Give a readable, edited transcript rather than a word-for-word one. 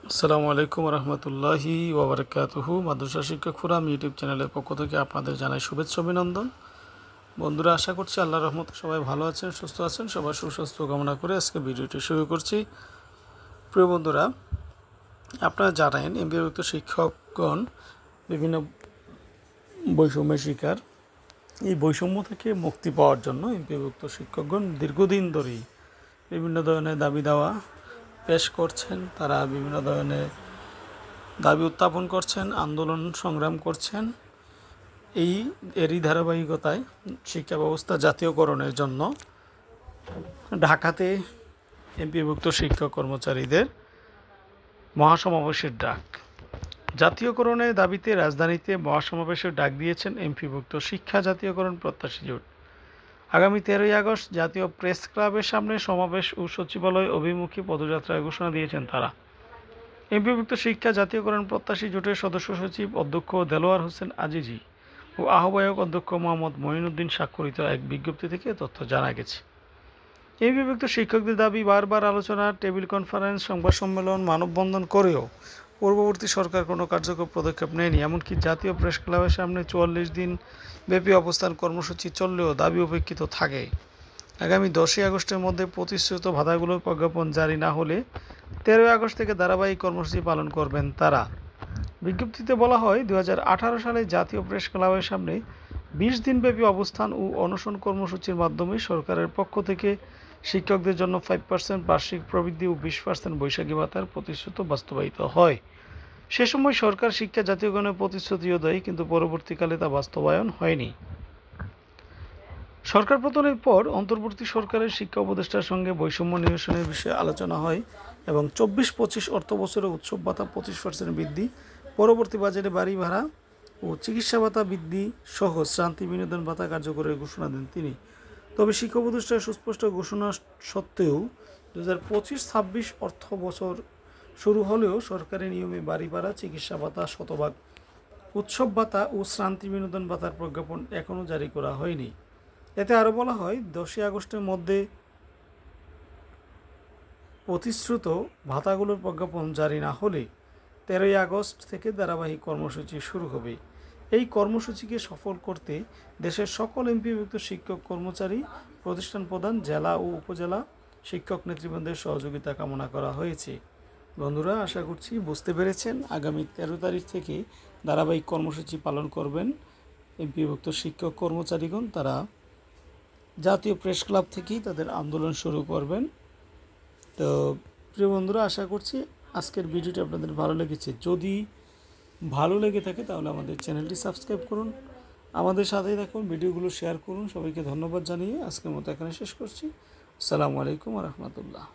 আসসালামু আলাইকুম রহমতুল্লাহি ওবরাকাতুহু। মাদ্রাসা শিক্ষক ফোরাম ইউটিউব চ্যানেলের পক্ষ থেকে আপনাদের জানাই শুভেচ্ছা অভিনন্দন। বন্ধুরা, আশা করছি আল্লাহর রহমতে সবাই ভালো আছেন, সুস্থ আছেন। সবার সুস্বাস্থ্য কামনা করে আজকে ভিডিওটি শুরু করছি। প্রিয় বন্ধুরা, আপনারা জানেন এমপিওভুক্ত শিক্ষকগণ বিভিন্ন বৈষম্যের শিকার। এই বৈষম্য থেকে মুক্তি পাওয়ার জন্য এমপিওভুক্ত শিক্ষকগণ দীর্ঘদিন ধরেই বিভিন্ন ধরনের দাবি দাওয়া পেশ করছেন। তারা বিভিন্ন ধরনের দাবি উত্থাপন করছেন, আন্দোলন সংগ্রাম করছেন। এরই ধারাবাহিকতায় শিক্ষা ব্যবস্থা জাতীয়করণের জন্য ঢাকাতে এমপিওভুক্ত শিক্ষক কর্মচারীদের মহাসমাবেশের ডাক। জাতীয়করণের দাবিতে রাজধানীতে মহাসমাবেশের ডাক দিয়েছেন এমপিওভুক্ত শিক্ষা জাতীয়করণ প্রত্যাশী জোট। আগামী 13ই আগস্ট জাতীয় প্রেস ক্লাবের সামনে সমাবেশ ও সচিবালয় অভিমুখী পদযাত্রার ঘোষণা দিয়েছেন তারা। এমপিওভুক্ত শিক্ষা জাতীয়করণ প্রত্যাশী জোটের সদস্য সচিব অধ্যক্ষ দেলোয়ার হোসেন আজিজি ও আহ্বায়ক অধ্যক্ষ মোহাম্মদ মঈনুদ্দিন স্বাক্ষরিত এক বিজ্ঞপ্তি থেকে তথ্য জানা গেছে। এমপিওভুক্ত শিক্ষকদের দাবি বারবার আলোচনা, টেবিল কনফারেন্স, সংবাদ সম্মেলন, মানববন্ধন করেও পূর্ববর্তী সরকার কোনো কার্যকর পদক্ষেপ নেয়নি। এমনকি জাতীয় প্রেস ক্লাবের সামনে 44 দিন ব্যাপী অবস্থান কর্মসূচি চললেও দাবি উপেক্ষিত থাকে। আগামী 10ই আগস্টের মধ্যে প্রতিশ্রুত ভাতাগুলোর প্রজ্ঞাপন জারি না হলে 13ই আগস্ট থেকে ধারাবাহিক কর্মসূচি পালন করবেন তারা। বিজ্ঞপ্তিতে বলা হয়, 2018 সালে জাতীয় প্রেস ক্লাবের সামনে 20 দিনব্যাপী অবস্থান ও অনশন কর্মসূচির মাধ্যমে সরকারের পক্ষ থেকে শিক্ষকদের জন্য 5% বার্ষিক প্রবৃদ্ধি ও 20% বৈশাখী ভাতার প্রতিশ্রুতি বাস্তবায়িত হয়। সে সময় সরকার শিক্ষা জাতীয়করণের প্রতিশ্রুতিও দেয়, কিন্তু পরবর্তীকালে তা বাস্তবায়ন হয়নি। সরকার পতনের পর অন্তর্বর্তী সরকারের শিক্ষা উপদেষ্টার সঙ্গে বৈষম্য নিরসনের বিষয়ে আলোচনা হয় এবং 24-25 অর্থবছরে উৎসব ভাতা 25% বৃদ্ধি, পরবর্তী বাজেটে বাড়ি ভাড়া ও চিকিৎসা ভাতা বৃদ্ধি সহ শ্রান্তি বিনোদন ভাতা কার্যকরের ঘোষণা দেন তিনি। তবে শিক্ষা উপদেষ্টার সুস্পষ্ট ঘোষণা সত্ত্বেও 2025-26 অর্থ বছর শুরু হলেও সরকারি নিয়মে বাড়ি ভাড়া, চিকিৎসা ভাতা, শতভাগ উৎসব ভাতা ও শ্রান্তি বিনোদন ভাতার প্রজ্ঞাপন এখনও জারি করা হয়নি। এতে আরও বলা হয়, 10ই আগস্টের মধ্যে প্রতিশ্রুত ভাতাগুলোর প্রজ্ঞাপন জারি না হলে 13ই আগস্ট থেকে ধারাবাহিক কর্মসূচি শুরু হবে। এই কর্মসূচিকে সফল করতে দেশের সকল এমপিওভুক্ত শিক্ষক কর্মচারী, প্রতিষ্ঠান প্রধান, জেলা ও উপজেলা শিক্ষক নেতৃবৃন্দের সহযোগিতা কামনা করা হয়েছে। বন্ধুরা, আশা করছি বুঝতে পেরেছেন। আগামী 13 তারিখ থেকে ধারাবাহিক কর্মসূচি পালন করবেন এমপিওভুক্ত শিক্ষক কর্মচারীগণ। তারা জাতীয় প্রেস ক্লাব থেকেই তাদের আন্দোলন শুরু করবেন। তো প্রিয় বন্ধুরা, আশা করছি আজকের ভিডিওটি আপনাদের ভালো লেগেছে। যদি ভালো লেগে থাকে তাহলে আমাদের চ্যানেলটি সাবস্ক্রাইব করুন, আমাদের সাথেই থাকুন, ভিডিওগুলো শেয়ার করুন। সবাইকে ধন্যবাদ জানিয়ে আজকের মতো এখানে শেষ করছি। আসসালামু আলাইকুম রহমতুল্লাহ।